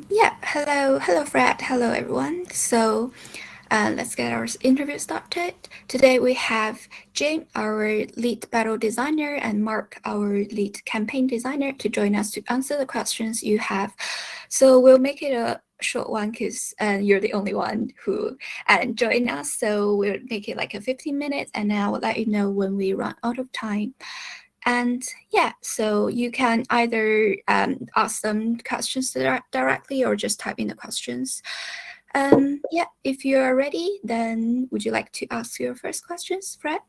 Yeah, hello Fred, hello everyone. Let's get our interview started. Today we have Jim, our lead battle designer, and Mark, our lead campaign designer, to join us to answer the questions you have. So we'll make it a short one because you're the only one who joined us. So we'll make it like a 15 minutes, and then I will let you know when we run out of time. And yeah, so you can either ask them questions directly or just type in the questions. Yeah, if you're ready, then would you like to ask your first questions, Fred?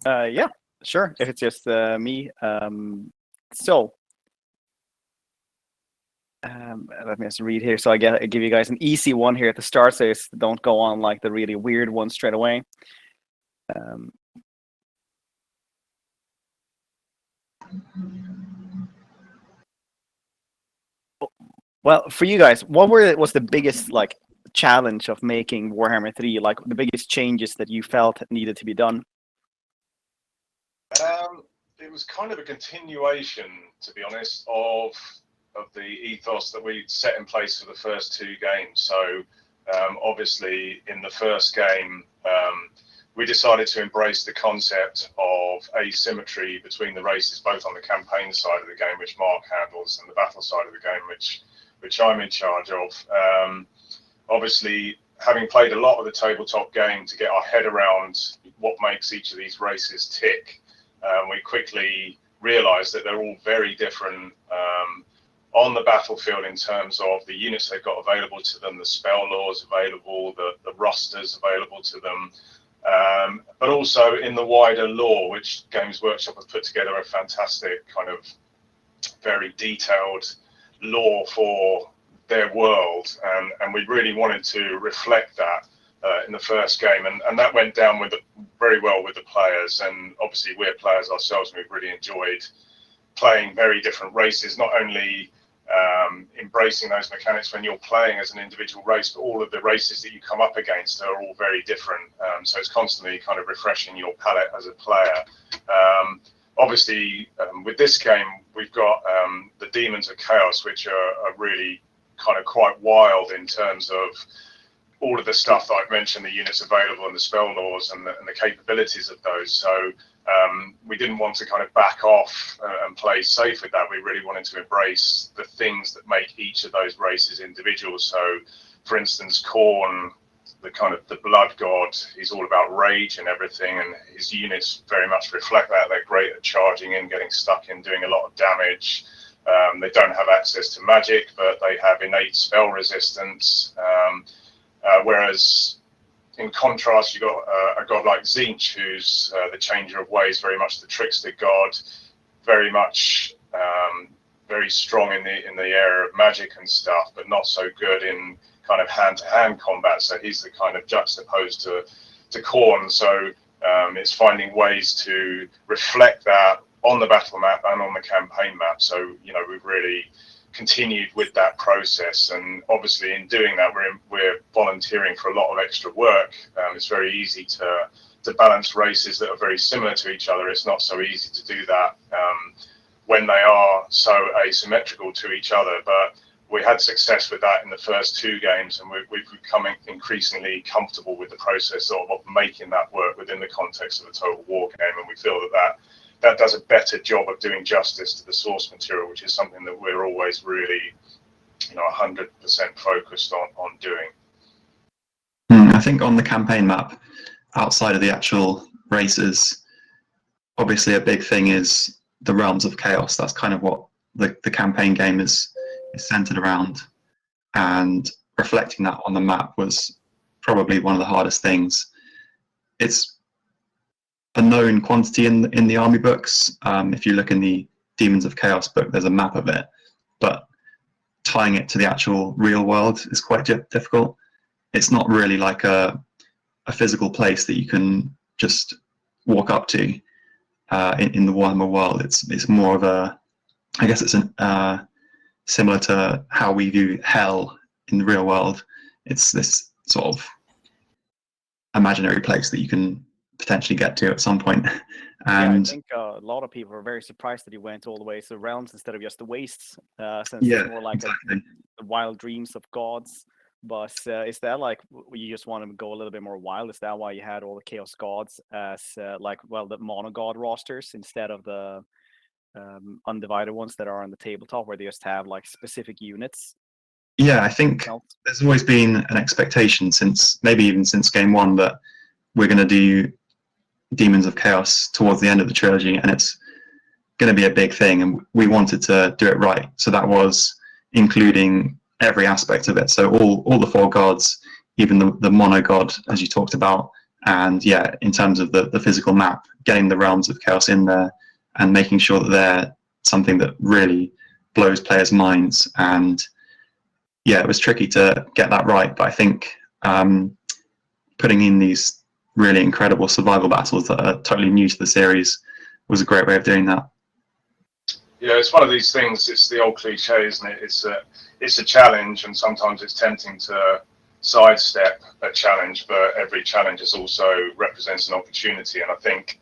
Yeah, sure. If it's just me. So let me just read here. So I give you guys an easy one here at the start, so don't go on like the really weird one straight away. Well, for you guys, what was the biggest like challenge of making Warhammer 3? Like the biggest changes that you felt needed to be done? It was kind of a continuation, to be honest, of the ethos that we set in place for the first two games. So obviously, in the first game, we decided to embrace the concept of asymmetry between the races, both on the campaign side of the game, which Mark handles, and the battle side of the game, which I'm in charge of. Obviously, having played a lot of the tabletop game to get our head around what makes each of these races tick, we quickly realized that they're all very different on the battlefield in terms of the units they've got available to them, the spell laws available, the rosters available to them, but also in the wider lore, which Games Workshop has put together a fantastic kind of very detailed lore for their world, and we really wanted to reflect that in the first game, and that went down very well with the players. And obviously we're players ourselves, and we've really enjoyed playing very different races, not only embracing those mechanics when you're playing as an individual race, but all of the races that you come up against are all very different. So it's constantly kind of refreshing your palette as a player. Obviously, with this game, we've got the Demons of Chaos, which are really kind of quite wild in terms of all of the stuff that I've mentioned, the units available and the spell laws and the capabilities of those. So we didn't want to kind of back off and play safe with that. We really wanted to embrace the things that make each of those races individual. So, for instance, Khorne, the blood god, he's all about rage and everything, and his units very much reflect that. They're great at charging in, getting stuck in, doing a lot of damage. They don't have access to magic, but they have innate spell resistance. Whereas in contrast, you've got a god like Tzeentch, who's the changer of ways, very much the trickster god, very much very strong in the area of magic and stuff, but not so good in kind of hand-to-hand combat. So he's the kind of juxtaposed to Khorne. So it's finding ways to reflect that on the battle map and on the campaign map. So we've really continued with that process, and obviously in doing that we're volunteering for a lot of extra work. It's very easy to balance races that are very similar to each other. It's not so easy to do that when they are so asymmetrical to each other, but we had success with that in the first two games, and we've become increasingly comfortable with the process of making that work within the context of a total war game, and we feel that does a better job of doing justice to the source material, which is something that we're always really 100% focused on doing. I think on the campaign map, outside of the actual races, obviously a big thing is the realms of chaos. That's kind of what the campaign game is centered around, and reflecting that on the map was probably one of the hardest things. It's a known quantity in the army books. If you look in the Demons of Chaos book, there's a map of it, but tying it to the actual real world is quite difficult. It's not really like a physical place that you can just walk up to in the Warhammer world. It's more of I guess it's similar to how we view hell in the real world. It's this sort of imaginary place that you can potentially get to at some point. Yeah, I And think a lot of people are very surprised that you went all the way to realms instead of just the wastes, since yeah, it's more like exactly. the wild dreams of gods. But is that like you just want to go a little bit more wild? Is that why you had all the chaos gods as like, well, the mono god rosters instead of the undivided ones that are on the tabletop, where they just have like specific units? Yeah, I think No? there's always been an expectation since maybe even since game one that we're going to do Demons of Chaos towards the end of the trilogy, and it's going to be a big thing, and we wanted to do it right. So that was including every aspect of it. So all the 4 gods, even the mono god, as you talked about, and yeah, in terms of the physical map, getting the realms of chaos in there and making sure that they're something that really blows players' minds. And yeah, it was tricky to get that right, but I think putting in these really incredible survival battles that are totally new to the series was a great way of doing that. Yeah, it's one of these things. It's the old cliche, isn't it? It's a challenge, and sometimes it's tempting to sidestep a challenge, but every challenge is also represents an opportunity. And I think,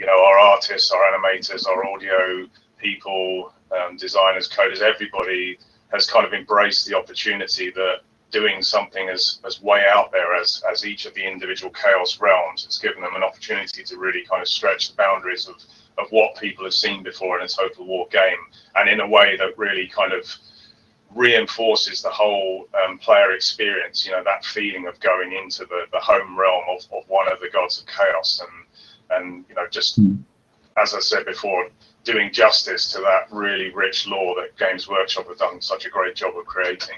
our artists, our animators, our audio people, designers, coders, everybody has kind of embraced the opportunity that doing something as way out there as each of the individual chaos realms, it's given them an opportunity to really kind of stretch the boundaries of what people have seen before in a Total War game, and in a way that really kind of reinforces the whole player experience, that feeling of going into the home realm of one of the gods of chaos, and just as I said before, doing justice to that really rich lore that Games Workshop have done such a great job of creating.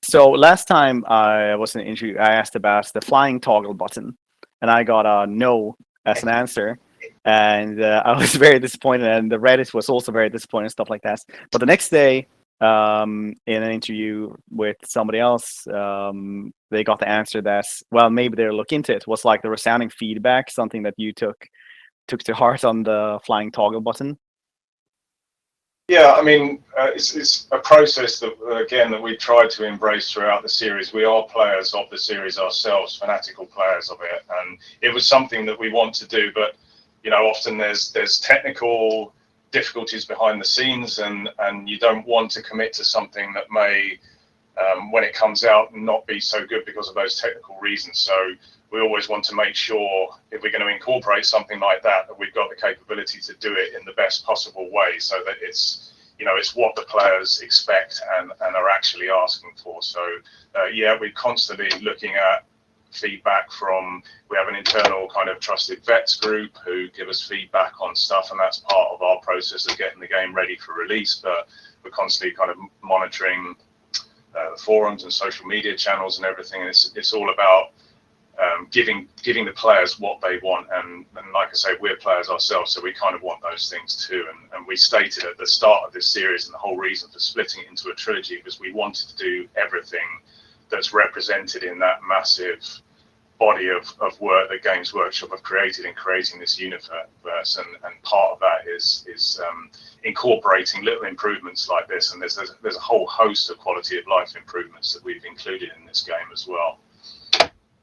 So last time I was in an interview, I asked about the flying toggle button, and I got a no as an answer, and I was very disappointed, and the Reddit was also very disappointed and stuff like that. But the next day, in an interview with somebody else, they got the answer that, well, maybe they'll look into it. Was like the resounding feedback something that you took to heart on the flying toggle button? Yeah, I mean, it's a process that, again, that we tried to embrace throughout the series. We are players of the series ourselves, fanatical players of it, and it was something that we want to do. But often there's technical difficulties behind the scenes, and you don't want to commit to something that may, when it comes out, not be so good because of those technical reasons. So we always want to make sure, if we're going to incorporate something like that, that we've got the capability to do it in the best possible way, so that it's what the players expect and are actually asking for. So yeah, we're constantly looking at feedback from, we have an internal kind of trusted vets group who give us feedback on stuff, and that's part of our process of getting the game ready for release. But we're constantly kind of monitoring the forums and social media channels and everything, and it's all about giving the players what they want, and like I say, we're players ourselves, so we kind of want those things too. And we stated at the start of this series, and the whole reason for splitting it into a trilogy was we wanted to do everything that's represented in that massive body of work that Games Workshop have created in creating this universe, and part of that is incorporating little improvements like this, and there's a whole host of quality of life improvements that we've included in this game as well.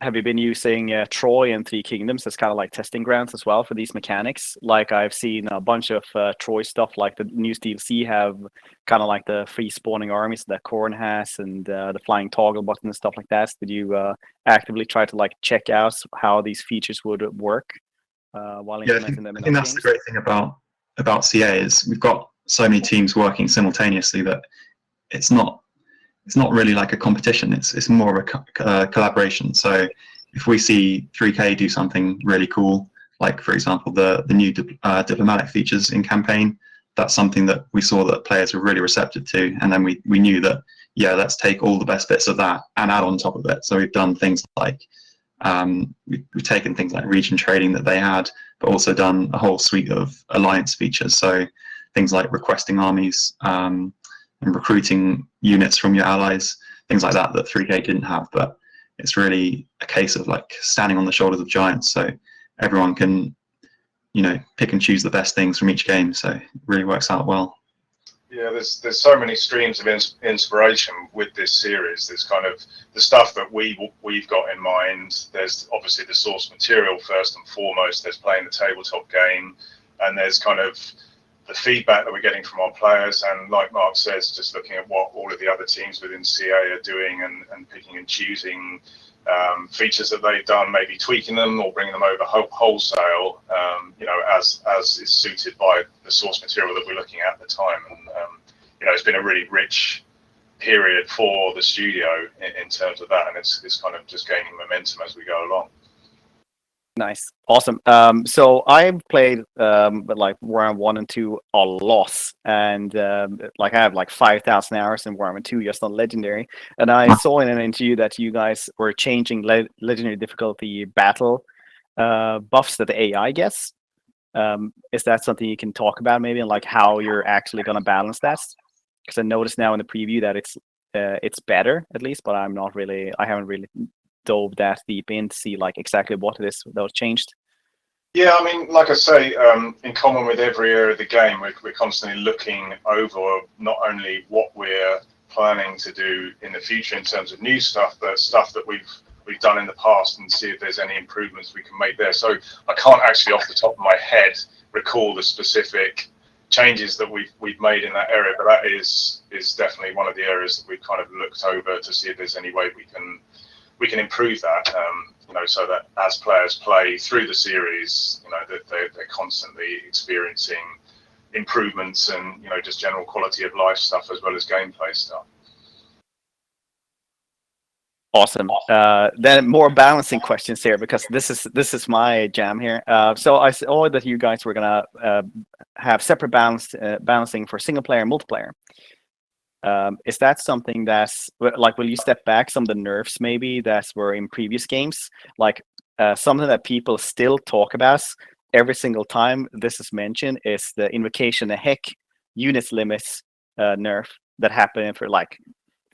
Have you been using Troy and Three Kingdoms as kind of like testing grounds as well for these mechanics? Like I've seen a bunch of Troy stuff, like the new DLC have kind of like the free spawning armies that Khorne has, and the flying toggle button and stuff like that. Did you actively try to like check out how these features would work while implementing them in I think that's games? the great thing about CA is we've got so many teams working simultaneously that it's not really like a competition. It's more of a collaboration. So if we see 3K do something really cool, like for example the new diplomatic features in campaign, that's something that we saw that players were really receptive to, and then we knew that, yeah, let's take all the best bits of that and add on top of it. So we've done things like we've taken things like region trading that they had, but also done a whole suite of alliance features. So things like requesting armies, and recruiting units from your allies, things like that 3K didn't have. But it's really a case of like standing on the shoulders of giants, so everyone can pick and choose the best things from each game, so it really works out well. Yeah, there's so many streams of inspiration with this series. There's kind of the stuff that we've got in mind. There's obviously the source material first and foremost. There's playing the tabletop game, and there's kind of the feedback that we're getting from our players. And like Mark says, just looking at what all of the other teams within CA are doing and picking and choosing features that they've done, maybe tweaking them or bringing them over wholesale, as is suited by the source material that we're looking at the time. And it's been a really rich period for the studio in terms of that, and it's kind of just gaining momentum as we go along. Nice, awesome. So I've played like Warhammer 1 and 2 a lot, and like I have like 5,000 hours in Warhammer 2 just on Legendary. And I saw in an interview that you guys were changing Legendary difficulty battle buffs that the AI gets. Is that something you can talk about maybe, and like how you're actually going to balance that? Because I noticed now in the preview that it's better at least, but I haven't really dove that deep in to see like exactly what it is that was changed. Yeah, I mean, like I say, in common with every area of the game, we're constantly looking over not only what we're planning to do in the future in terms of new stuff, but stuff that we've done in the past, and see if there's any improvements we can make there. So I can't actually off the top of my head recall the specific changes that we've made in that area, but that is definitely one of the areas that we've kind of looked over to see if there's any way we can improve that, so that as players play through the series, that they're constantly experiencing improvements and, just general quality of life stuff as well as gameplay stuff. Awesome. Then more balancing questions here, because this is my jam here. So I saw that you guys were gonna have separate balancing for single player and multiplayer. Is that something that's like, will you step back some of the nerfs maybe that were in previous games, like something that people still talk about every single time this is mentioned is the Invocation of Heck units limits nerf that happened for like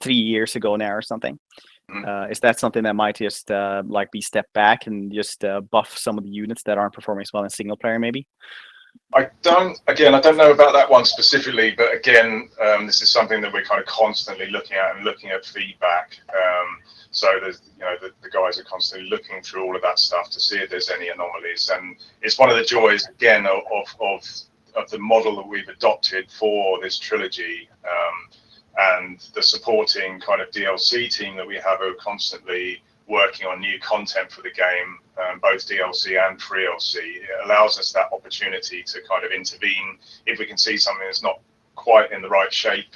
3 years ago now or something? Is that something that might just like be stepped back and just buff some of the units that aren't performing as well in single player maybe? I don't know about that one specifically, but again, this is something that we're kind of constantly looking at and looking at feedback. So there's, the guys are constantly looking through all of that stuff to see if there's any anomalies. And it's one of the joys, again, of the model that we've adopted for this trilogy, and the supporting kind of DLC team that we have are constantly working on new content for the game, both DLC and free DLC. It allows us that opportunity to kind of intervene if we can see something that's not quite in the right shape,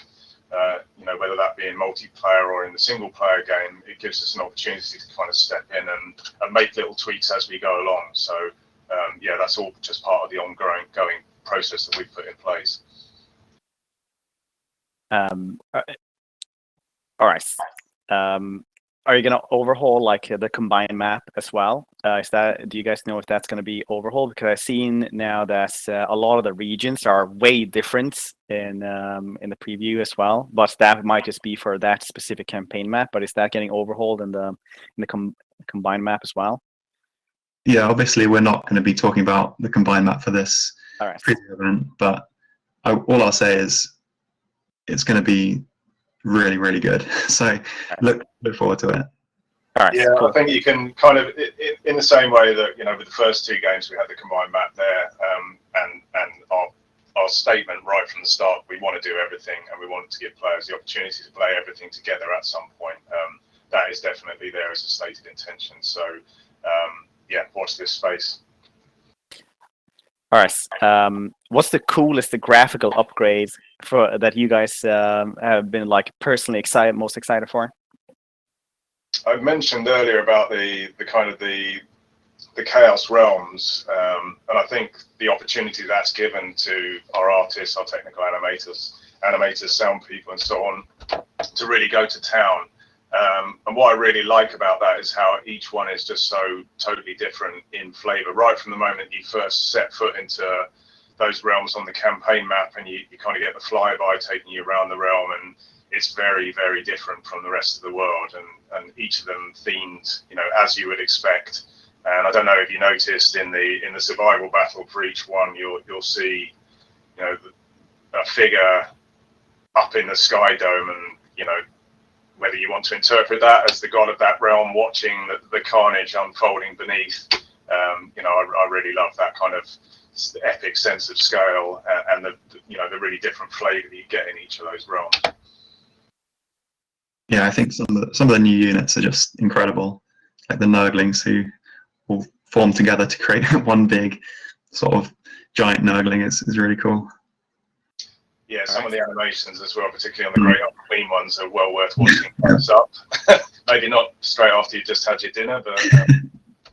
whether that be in multiplayer or in the single player game. It gives us an opportunity to kind of step in and make little tweaks as we go along. So that's all just part of the ongoing process that we've put in place. All right. Are you gonna overhaul like the combined map as well? Do you guys know if that's gonna be overhauled? Because I've seen now that a lot of the regions are way different in the preview as well. But that might just be for that specific campaign map. But is that getting overhauled in the combined map as well? Yeah, obviously we're not going to be talking about the combined map for this preview event, but all I'll say is it's going to be really, really good. So look forward to it. All right, yeah, cool. I think you can kind of, in the same way that, with the first two games, we had the combined map there, and our statement right from the start, we want to do everything, and we want to give players the opportunity to play everything together at some point. That is definitely there as a stated intention. So, watch this space. All right. What's the coolest, the graphical upgrade that you guys have been like personally most excited for? I mentioned earlier about the kind of the Chaos Realms, and I think the opportunity that's given to our artists, our technical animators, sound people, and so on, to really go to town. And what I really like about that is how each one is just so totally different in flavor. Right from the moment you first set foot into those realms on the campaign map, and you kind of get the flyby taking you around the realm, and it's very, very different from the rest of the world, and each of them themed, as you would expect. And I don't know if you noticed in the survival battle for each one, you'll see, a figure up in the sky dome, and whether you want to interpret that as the god of that realm watching the carnage unfolding beneath. I really love that kind of epic sense of scale, and the really different flavour that you get in each of those realms. Yeah, I think some of the new units are just incredible, like the Nurglings who all form together to create one big sort of giant Nurgling is really cool. Yeah, some of the animations as well, particularly on the Great Queen ones, are well worth watching. Thumbs up. Maybe not straight after you just had your dinner, but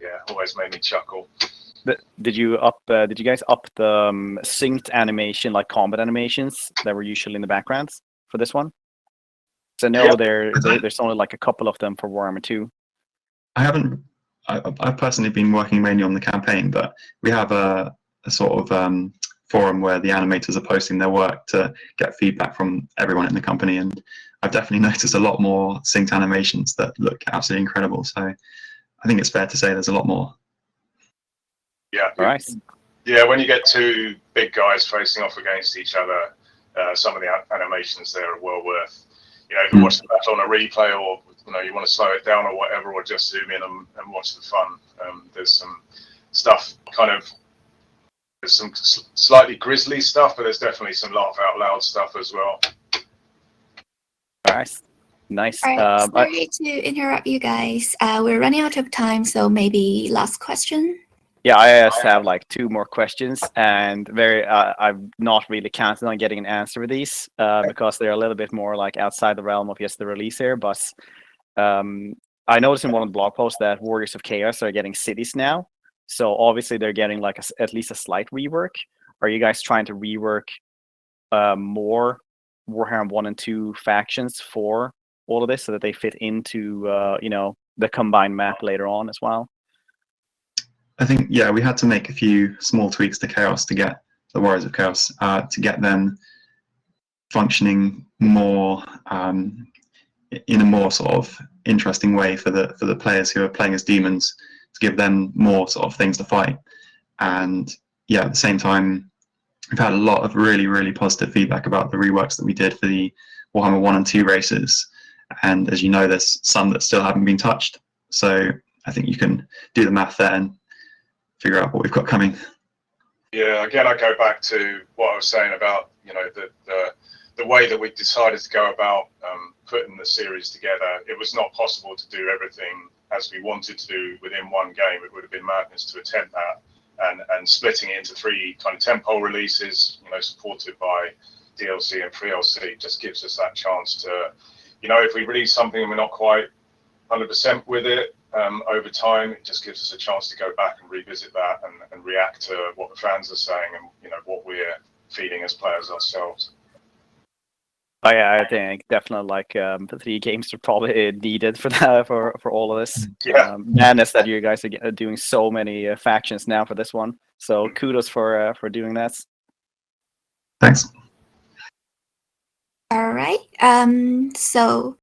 yeah, always made me chuckle. Did you guys up the synced animation, like combat animations that were usually in the backgrounds for this one? So no, there's only like a couple of them for Warhammer 2. I've personally been working mainly on the campaign, but we have a sort of forum where the animators are posting their work to get feedback from everyone in the company, and I've definitely noticed a lot more synced animations that look absolutely incredible. So I think it's fair to say there's a lot more. Yeah. Nice. Yeah, when you get two big guys facing off against each other, some of the animations there are well worth. If you watch the battle on a replay, or you want to slow it down or whatever, or just zoom in and watch the fun. There's some stuff there's some slightly grisly stuff, but there's definitely some laugh out loud stuff as well. Nice. All right, sorry to interrupt you guys. We're running out of time, so maybe last question. Yeah, I just have like 2 more questions, and I'm not really counting on getting an answer with these because they're a little bit more like outside the realm of just the release here. But I noticed in one of the blog posts that Warriors of Chaos are getting cities now, so obviously they're getting like at least a slight rework. Are you guys trying to rework more Warhammer 1 and 2 factions for all of this so that they fit into the combined map later on as well? I think, yeah, we had to make a few small tweaks to Chaos to get the Warriors of Chaos to get them functioning more in a more sort of interesting way for the players who are playing as demons, to give them more sort of things to fight. And yeah, at the same time, we've had a lot of really, really positive feedback about the reworks that we did for the Warhammer 1 and 2 races. And as you know, there's some that still haven't been touched. So I think you can do the math there and figure out what we've got coming. Yeah, again, I go back to what I was saying about the way that we decided to go about putting the series together. It was not possible to do everything as we wanted to do within one game. It would have been madness to attempt that, and splitting it into 3 kind of tentpole releases, supported by DLC and free DLC, just gives us that chance to, if we release something and we're not quite 100% with it, over time, it just gives us a chance to go back and revisit that and react to what the fans are saying and what we're feeling as players ourselves. Oh yeah, I think definitely like the 3 games are probably needed for that for all of this. Yeah. Madness that you guys are doing so many factions now for this one. So kudos for doing that. Thanks. All right. So